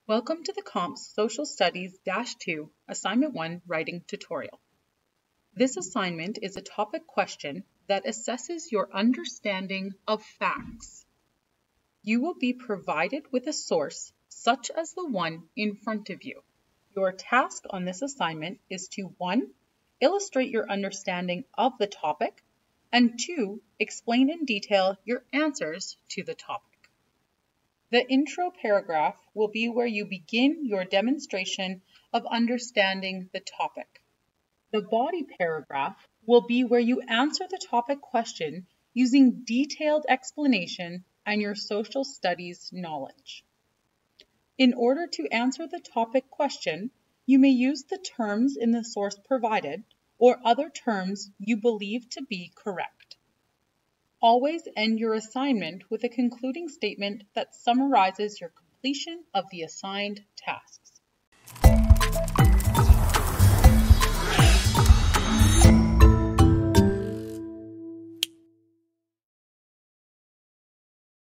Welcome to the COMPS Social Studies -2 Assignment 1 Writing Tutorial. This assignment is a topic question that assesses your understanding of facts. You will be provided with a source such as the one in front of you. Your task on this assignment is to 1. Illustrate your understanding of the topic, and 2. Explain in detail your answers to the topic. The intro paragraph will be where you begin your demonstration of understanding the topic. The body paragraph will be where you answer the topic question using detailed explanation and your social studies knowledge. In order to answer the topic question, you may use the terms in the source provided or other terms you believe to be correct. Always end your assignment with a concluding statement that summarizes your completion of the assigned tasks.